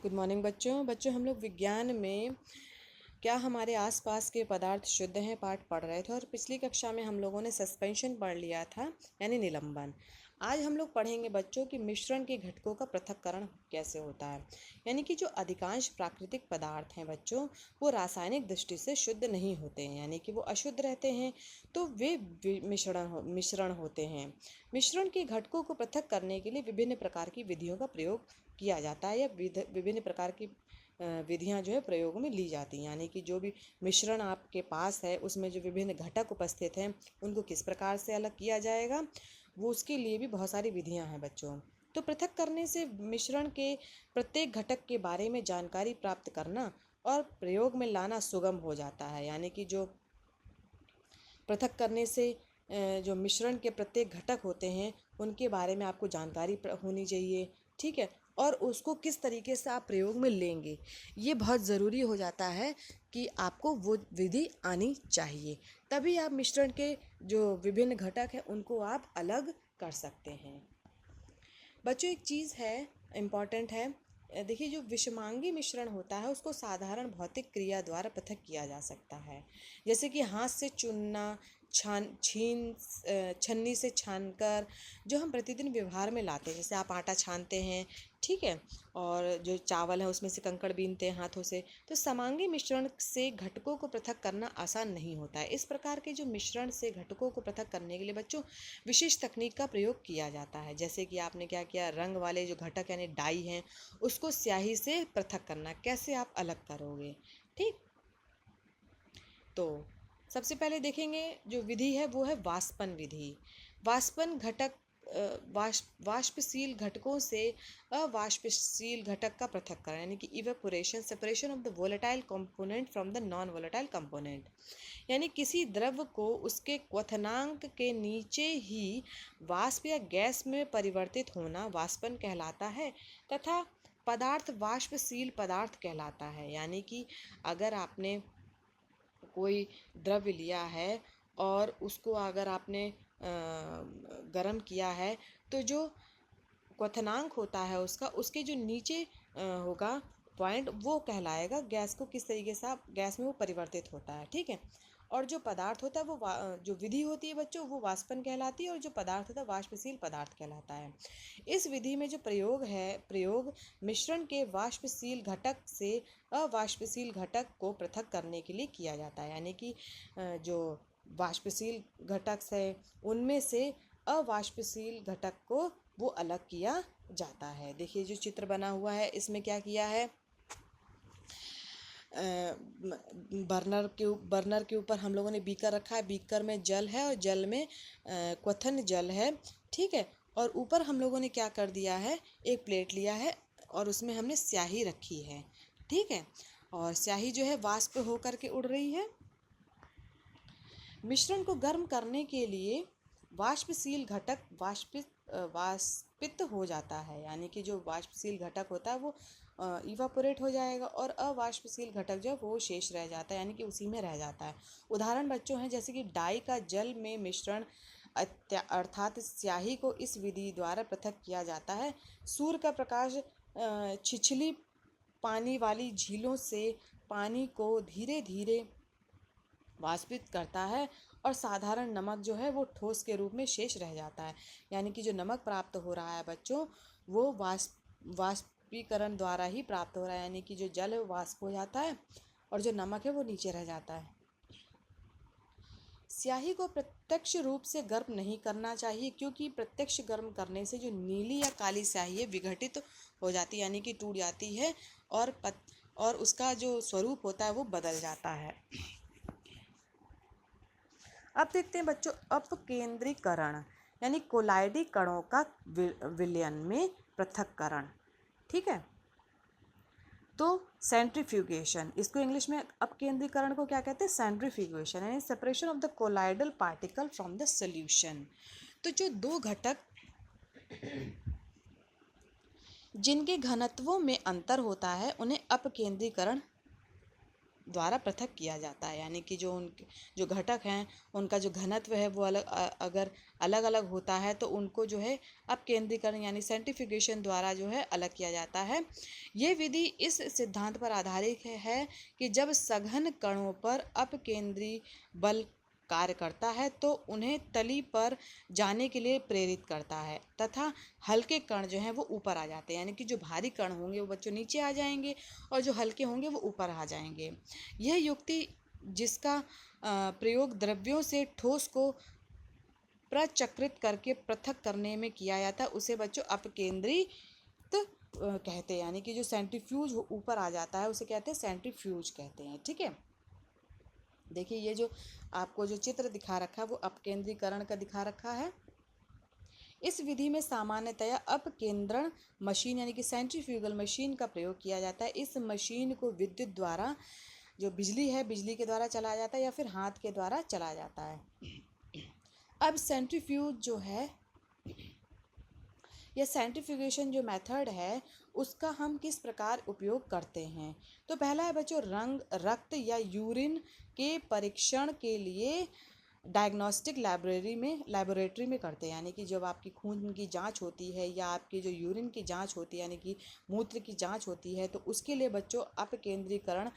Good morning बच्चों हम लोग विज्ञान में क्या हमारे आसपास के पदार्थ शुद्ध हैं पाठ पढ़ रहे थे और पिछली कक्षा में हम लोगों ने सस्पेंशन पढ़ लिया था यानी निलंबन। आज हम लोग पढ़ेंगे बच्चों कि मिश्रण के घटकों का पृथक्करण कैसे होता है। यानी कि जो अधिकांश प्राकृतिक पदार्थ हैं बच्चों, वो रासायनिक दृष्टि से शुद्ध नहीं होते हैं, यानी कि वो अशुद्ध रहते हैं, तो वे मिश्रण होते हैं। मिश्रण के घटकों को पृथक करने के लिए विभिन्न प्रकार की विधियों का प्रयोग किया जाता है या विभिन्न प्रकार की विधियां जो है प्रयोग में ली जाती हैं। यानी कि जो भी मिश्रण आपके पास है उसमें जो विभिन्न घटक उपस्थित हैं उनको किस प्रकार से अलग किया जाएगा, वो उसके लिए भी बहुत सारी विधियां हैं बच्चों। तो पृथक करने से मिश्रण के प्रत्येक घटक के बारे में जानकारी प्राप्त करना और प्रयोग में लाना सुगम हो जाता है। यानी कि जो पृथक करने से जो मिश्रण के प्रत्येक घटक होते हैं उनके बारे में आपको जानकारी होनी चाहिए, ठीक है। और उसको किस तरीके से आप प्रयोग में लेंगे ये बहुत ज़रूरी हो जाता है कि आपको वो विधि आनी चाहिए, तभी आप मिश्रण के जो विभिन्न घटक हैं उनको आप अलग कर सकते हैं। बच्चों एक चीज़ है, इम्पॉर्टेंट है, देखिए जो विषमांगी मिश्रण होता है उसको साधारण भौतिक क्रिया द्वारा पृथक किया जा सकता है, जैसे कि हाथ से चुनना, छन्नी से छानकर, जो हम प्रतिदिन व्यवहार में लाते हैं। जैसे आप आटा छानते हैं, ठीक है, और जो चावल है उसमें से कंकड़ बीनते हैं हाथों से। तो समांगी मिश्रण से घटकों को पृथक करना आसान नहीं होता है। इस प्रकार के जो मिश्रण से घटकों को पृथक करने के लिए बच्चों विशेष तकनीक का प्रयोग किया जाता है। जैसे कि आपने क्या किया, रंग वाले जो घटक यानी डाई हैं उसको स्याही से पृथक करना। कैसे आप अलग करोगे, ठीक। तो सबसे पहले देखेंगे जो विधि है वो है वाष्पन विधि। वाष्पन घटक वाष्पशील घटकों से अवाष्पशील घटक का पृथक्करण, यानी कि evaporation, separation of the volatile component from the non volatile component. यानी किसी द्रव को उसके क्वथनांक के नीचे ही वाष्प या गैस में परिवर्तित होना वाष्पन कहलाता है, तथा पदार्थ वाष्पशील पदार्थ कहलाता है। यानी कि अगर आपने कोई द्रव्य लिया है और उसको अगर आपने गरम किया है, तो जो क्वथनांक होता है उसका, उसके जो नीचे होगा पॉइंट, वो कहलाएगा गैस को किस तरीके से आप गैस में वो परिवर्तित होता है, ठीक है। और जो पदार्थ होता है वो जो विधि होती है बच्चों वो वाष्पन कहलाती है, और जो पदार्थ होता है वाष्पशील पदार्थ कहलाता है। इस विधि में जो प्रयोग मिश्रण के वाष्पशील घटक से अवाष्पशील घटक को पृथक करने के लिए किया जाता है। यानी कि जो वाष्पशील घटक है उनमें से अवाष्पशील घटक को वो अलग किया जाता है। देखिए जो चित्र बना हुआ है इसमें क्या किया है, बर्नर के ऊपर हम लोगों ने बीकर रखा है, बीकर में जल है और जल में क्वथन जल है, ठीक है। और ऊपर हम लोगों ने क्या कर दिया है, एक प्लेट लिया है और उसमें हमने स्याही रखी है, ठीक है। और स्याही जो है वाष्प होकर के उड़ रही है। मिश्रण को गर्म करने के लिए वाष्पशील घटक वाष्पित हो जाता है। यानी कि जो वाष्पशील घटक होता है वो इवापोरेट हो जाएगा और अवाष्पशील घटक जो है वो शेष रह जाता है, यानी कि उसी में रह जाता है। उदाहरण बच्चों हैं जैसे कि डाई का जल में मिश्रण अर्थात स्याही को इस विधि द्वारा पृथक किया जाता है। सूर्य का प्रकाश छिछली पानी वाली झीलों से पानी को धीरे धीरे वाष्पित करता है और साधारण नमक जो है वो ठोस के रूप में शेष रह जाता है। यानी कि जो नमक प्राप्त हो रहा है बच्चों वो वाष्पीकरण द्वारा ही प्राप्त हो रहा है। यानी कि जो जल है वो वाष्प हो जाता है और जो नमक है वो नीचे रह जाता है। स्याही को प्रत्यक्ष रूप से गर्म नहीं करना चाहिए, क्योंकि प्रत्यक्ष गर्म करने से जो नीली या काली स्याही है विघटित हो जाती है, यानी कि टूट जाती है और उसका जो स्वरूप होता है वो बदल जाता है। अब देखते हैं बच्चों अपकेंद्रीकरण, यानी कोलाइडी कणों का विलयन में पृथक्करण, ठीक है। तो सेंट्रीफ्यूगेशन, इसको इंग्लिश में अपकेंद्रीकरण को क्या कहते हैं, सेंट्रीफ्यूगेशन, यानी separation of the colloidal particle from the solution. तो जो दो घटक जिनके घनत्वों में अंतर होता है उन्हें अपकेंद्रीकरण द्वारा पृथक किया जाता है। यानी कि जो उनके जो घटक हैं उनका जो घनत्व है वो अगर अलग अलग होता है तो उनको जो है अपकेंद्रीकरण यानी सेंट्रीफ्यूगेशन द्वारा जो है अलग किया जाता है। ये विधि इस सिद्धांत पर आधारित है कि जब सघन कणों पर अपकेंद्री बल कार्य करता है तो उन्हें तली पर जाने के लिए प्रेरित करता है तथा हल्के कण जो हैं वो ऊपर आ जाते हैं। यानी कि जो भारी कण होंगे वो बच्चों नीचे आ जाएंगे और जो हल्के होंगे वो ऊपर आ जाएंगे। यह युक्ति जिसका प्रयोग द्रव्यों से ठोस को प्रचक्रित करके पृथक करने में किया जाता है उसे बच्चों अपकेंद्रित कहते हैं। यानी कि जो सेंट्रीफ्यूज ऊपर आ जाता है उसे कहते हैं सेंट्रीफ्यूज कहते हैं। ठीक है, देखिए ये जो आपको जो चित्र दिखा रखा है वो अपकेंद्रीकरण का दिखा रखा है। इस विधि में सामान्यतया अपकेंद्रण मशीन यानी कि सेंट्रीफ्यूगल मशीन का प्रयोग किया जाता है। इस मशीन को विद्युत द्वारा जो बिजली है बिजली के द्वारा चलाया जाता है या फिर हाथ के द्वारा चलाया जाता है। अब सेंट्रीफ्यूज जो है यह सेंट्रीफ्यूगेशन जो मेथड है उसका हम किस प्रकार उपयोग करते हैं। तो पहला है बच्चों रक्त या यूरिन के परीक्षण के लिए डायग्नोस्टिक लेबोरेटरी में करते हैं। यानी कि जब आपकी खून की जांच होती है या आपकी जो यूरिन की जांच होती है यानी कि मूत्र की जांच होती है तो उसके लिए बच्चों अपकेंद्रीकरण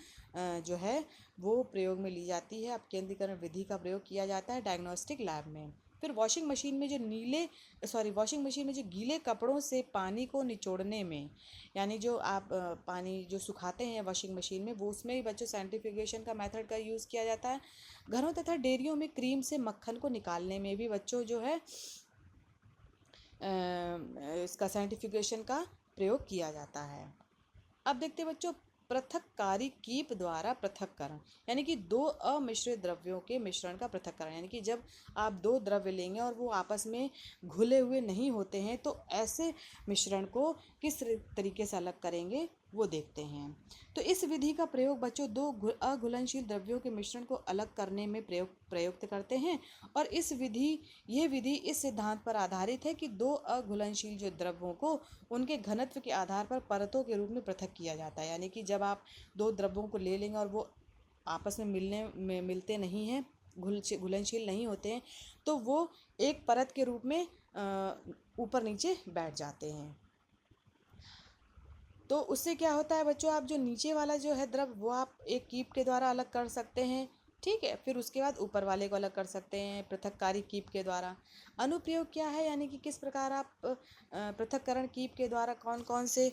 जो है वो प्रयोग में ली जाती है। अपकेंद्रीकरण विधि का प्रयोग किया जाता है डायग्नोस्टिक लैब में। फिर वॉशिंग मशीन में जो गीले कपड़ों से पानी को निचोड़ने में यानी जो आप पानी जो सुखाते हैं वॉशिंग मशीन में वो उसमें भी बच्चों सेंट्रीफ्यूगेशन का मेथड का यूज़ किया जाता है। घरों तथा डेयरियों में क्रीम से मक्खन को निकालने में भी बच्चों जो है इसका सेंट्रीफ्यूगेशन का प्रयोग किया जाता है। अब देखते हैं बच्चों पृथककारी कीप द्वारा पृथक्करण यानी कि दो अमिश्रित द्रव्यों के मिश्रण का पृथक्करण। यानी कि जब आप दो द्रव्य लेंगे और वो आपस में घुले हुए नहीं होते हैं तो ऐसे मिश्रण को किस तरीके से अलग करेंगे वो देखते हैं। तो इस विधि का प्रयोग बच्चों दो अघुलनशील द्रव्यों के मिश्रण को अलग करने में प्रयुक्त करते हैं। और यह विधि इस सिद्धांत पर आधारित है कि दो अघुलनशील जो द्रव्यों को उनके घनत्व के आधार पर परतों के रूप में पृथक किया जाता है। यानी कि जब आप दो द्रव्यों को ले लेंगे और वो आपस में मिलते नहीं हैं घुलनशील नहीं होते हैं तो वो एक परत के रूप में ऊपर नीचे बैठ जाते हैं। तो उससे क्या होता है बच्चों आप जो नीचे वाला जो है द्रव वो आप एक कीप के द्वारा अलग कर सकते हैं। ठीक है, फिर उसके बाद ऊपर वाले को अलग कर सकते हैं पृथककारी कीप के द्वारा। अनुप्रयोग क्या है यानी कि किस प्रकार आप पृथक्करण कीप के द्वारा कौन कौन से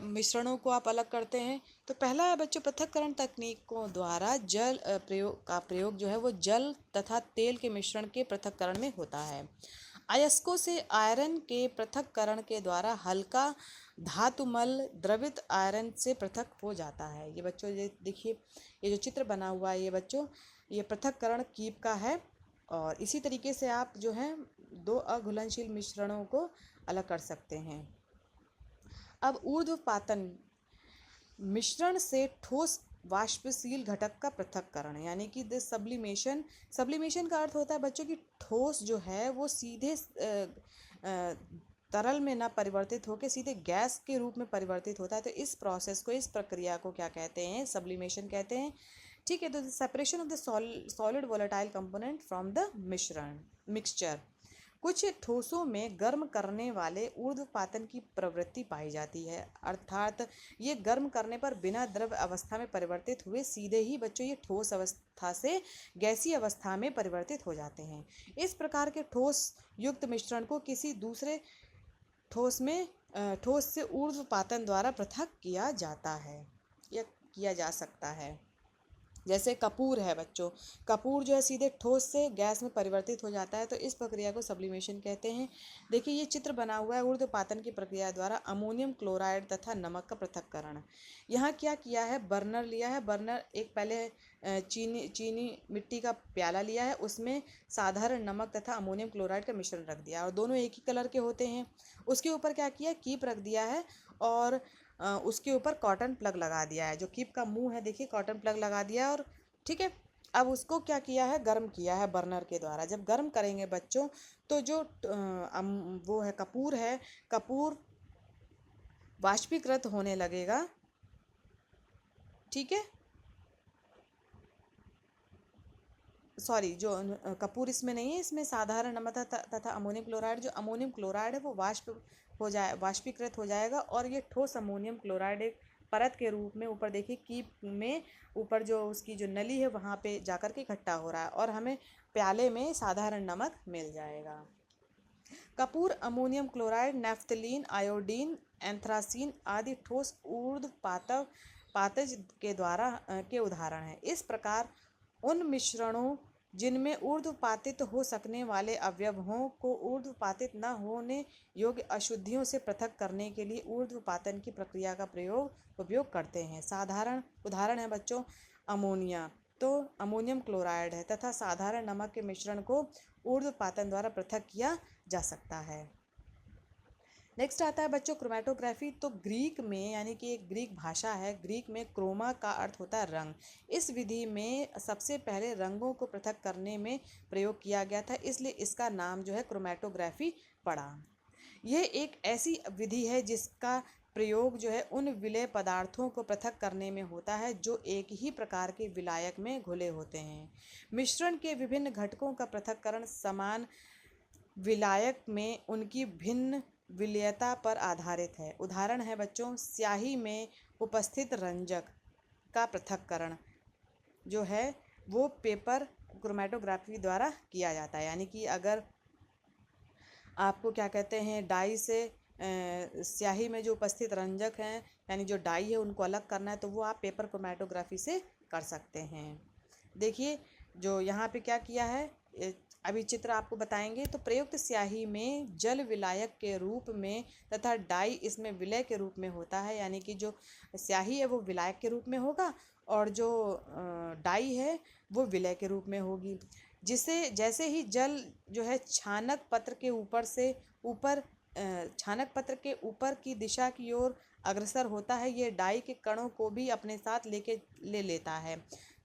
मिश्रणों को आप अलग करते हैं। तो पहला है बच्चों पृथक्करण तकनीकों द्वारा जल प्रयोग जो है वो जल तथा तेल के मिश्रण के पृथक्करण में होता है। अयस्कों से आयरन के पृथक्करण के द्वारा हल्का धातुमल द्रवित आयरन से पृथक हो जाता है। ये बच्चों ये देखिए ये जो चित्र बना हुआ है ये बच्चों ये पृथक्करण कीप का है। और इसी तरीके से आप जो है दो अघुलनशील मिश्रणों को अलग कर सकते हैं। अब ऊर्ध्वपातन मिश्रण से ठोस वाष्पशील घटक का पृथक्करण यानी कि दिस सब्लिमेशन का अर्थ होता है बच्चों की ठोस जो है वो सीधे तरल में ना परिवर्तित होकर सीधे गैस के रूप में परिवर्तित होता है। तो इस प्रक्रिया को क्या कहते हैं सब्लिमेशन कहते हैं। ठीक है, तो separation of the solid volatile component from the mixture. कुछ ठोसों में गर्म करने वाले ऊर्ध्वपातन की प्रवृत्ति पाई जाती है अर्थात ये गर्म करने पर बिना द्रव अवस्था में परिवर्तित हुए सीधे ही बच्चों ये ठोस अवस्था से गैसीय अवस्था में परिवर्तित हो जाते हैं। इस प्रकार के ठोस युक्त मिश्रण को किसी दूसरे ठोस से ऊर्ध्वपातन द्वारा पृथक किया जाता है या किया जा सकता है। जैसे कपूर है बच्चों, कपूर जो है सीधे ठोस से गैस में परिवर्तित हो जाता है तो इस प्रक्रिया को सब्लिमेशन कहते हैं। देखिए ये चित्र बना हुआ है ऊर्ध्वपातन की प्रक्रिया द्वारा अमोनियम क्लोराइड तथा नमक का पृथक्करण। यहाँ क्या किया है बर्नर लिया है, बर्नर एक पहले चीनी मिट्टी का प्याला लिया है उसमें साधारण नमक तथा अमोनियम क्लोराइड का मिश्रण रख दिया और दोनों एक ही कलर के होते हैं। उसके ऊपर क्या किया कीप रख दिया है और उसके ऊपर कॉटन प्लग लगा दिया है। जो कीप का मुंह है देखिए कॉटन प्लग लगा दिया है और ठीक है अब उसको क्या किया है गर्म किया है बर्नर के द्वारा। जब गर्म करेंगे बच्चों तो जो वो है कपूर वाष्पीकृत होने लगेगा। ठीक है। सॉरी, जो कपूर इसमें नहीं है, इसमें साधारण नमक तथा अमोनियम क्लोराइड, जो अमोनियम क्लोराइड है वो वाष्पीकृत हो जाएगा और ये ठोस अमोनियम क्लोराइड एक परत के रूप में ऊपर देखिए कीप में ऊपर जो उसकी जो नली है वहाँ पे जाकर के इकट्ठा हो रहा है और हमें प्याले में साधारण नमक मिल जाएगा। Kapoor, ammonium chloride, naphthalene, iodine, anthracene आदि ठोस ऊर्ध्वपातज पातज के उदाहरण हैं। इस प्रकार उन मिश्रणों जिनमें ऊर्ध्वपातित हो सकने वाले अवयवों को ऊर्ध्वपातित न होने योग्य अशुद्धियों से पृथक करने के लिए ऊर्ध्वपातन की प्रक्रिया का उपयोग करते हैं। साधारण उदाहरण है बच्चों अमोनिया, तो अमोनियम क्लोराइड है, तथा साधारण नमक के मिश्रण को ऊर्ध्वपातन द्वारा पृथक किया जा सकता है। नेक्स्ट आता है बच्चों क्रोमेटोग्राफी। तो ग्रीक में, यानी कि एक ग्रीक भाषा है, ग्रीक में क्रोमा का अर्थ होता है रंग। इस विधि में सबसे पहले रंगों को पृथक करने में प्रयोग किया गया था, इसलिए इसका नाम जो है क्रोमेटोग्राफी पड़ा। यह एक ऐसी विधि है जिसका प्रयोग जो है उन विलेय पदार्थों को पृथक करने में होता है जो एक ही प्रकार के विलायक में घुले होते हैं। मिश्रण के विभिन्न घटकों का पृथक्करण समान विलायक में उनकी भिन्न विलेयता पर आधारित है। उदाहरण है बच्चों स्याही में उपस्थित रंजक का पृथक्करण जो है वो पेपर क्रोमेटोग्राफी द्वारा किया जाता है। यानी कि अगर आपको क्या कहते हैं डाई से स्याही में जो उपस्थित रंजक हैं यानी जो डाई है उनको अलग करना है तो वो आप पेपर क्रोमेटोग्राफी से कर सकते हैं। देखिए जो यहाँ पे क्या किया है, अभी चित्र आपको बताएंगे। तो प्रयुक्त स्याही में जल विलायक के रूप में तथा डाई इसमें विलय के रूप में होता है। यानी कि जो स्याही है वो विलायक के रूप में होगा और जो डाई है वो विलय के रूप में होगी। जिसे जैसे ही जल जो है छानक पत्र के ऊपर की दिशा की ओर अग्रसर होता है, ये डाई के कणों को भी अपने साथ ले लेता है।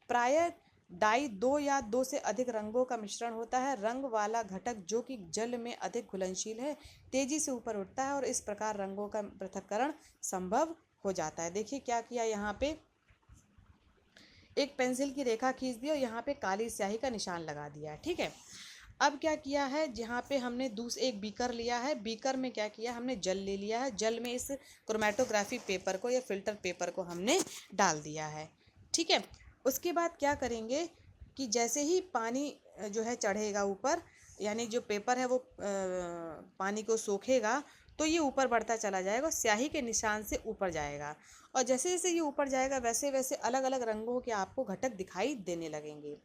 प्रायः डाई 2 या 2 से अधिक रंगों का मिश्रण होता है। रंग वाला घटक जो कि जल में अधिक घुलनशील है तेजी से ऊपर उठता है और इस प्रकार रंगों का पृथक्करण संभव हो जाता है। देखिए क्या किया, यहाँ पे एक पेंसिल की रेखा खींच दी और यहाँ पे काली स्याही का निशान लगा दिया है। ठीक है, अब क्या किया है, जहाँ पे हमने एक बीकर लिया है, बीकर में क्या किया हमने जल ले लिया है, जल में इस क्रोमेटोग्राफी पेपर को या फिल्टर पेपर को हमने डाल दिया है। ठीक है, उसके बाद क्या करेंगे कि जैसे ही पानी जो है चढ़ेगा ऊपर, यानी जो पेपर है वो पानी को सोखेगा तो ये ऊपर बढ़ता चला जाएगा, स्याही के निशान से ऊपर जाएगा और जैसे जैसे ये ऊपर जाएगा वैसे वैसे अलग अलग रंगों के आपको घटक दिखाई देने लगेंगे।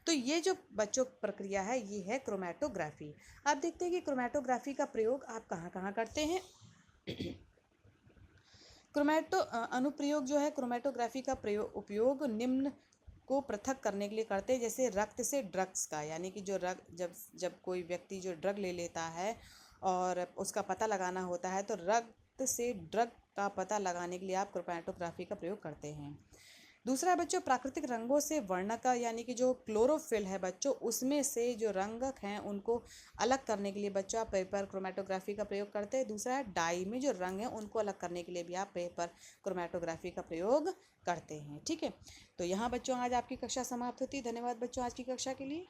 तो ये जो बच्चों प्रक्रिया है ये है क्रोमेटोग्राफी। अब देखते हैं कि क्रोमेटोग्राफी का प्रयोग आप कहाँ कहाँ करते हैं। अनुप्रयोग जो है क्रोमेटोग्राफी का उपयोग निम्न को पृथक करने के लिए करते हैं, जैसे रक्त से ड्रग्स का। यानी कि जो जब कोई व्यक्ति जो ड्रग ले लेता है और उसका पता लगाना होता है तो रक्त से ड्रग का पता लगाने के लिए आप क्रोमेटोग्राफी का प्रयोग करते हैं। दूसरा बच्चों प्राकृतिक रंगों से वर्णक, यानी कि जो क्लोरोफिल है बच्चों उसमें से जो रंगक हैं उनको अलग करने के लिए बच्चों आप पेपर क्रोमेटोग्राफी का प्रयोग करते हैं। दूसरा है डाई में जो रंग है उनको अलग करने के लिए भी आप पेपर क्रोमेटोग्राफी का प्रयोग करते हैं। ठीक है, तो यहाँ बच्चों आज आपकी कक्षा समाप्त होती है। धन्यवाद बच्चों आज की कक्षा के लिए।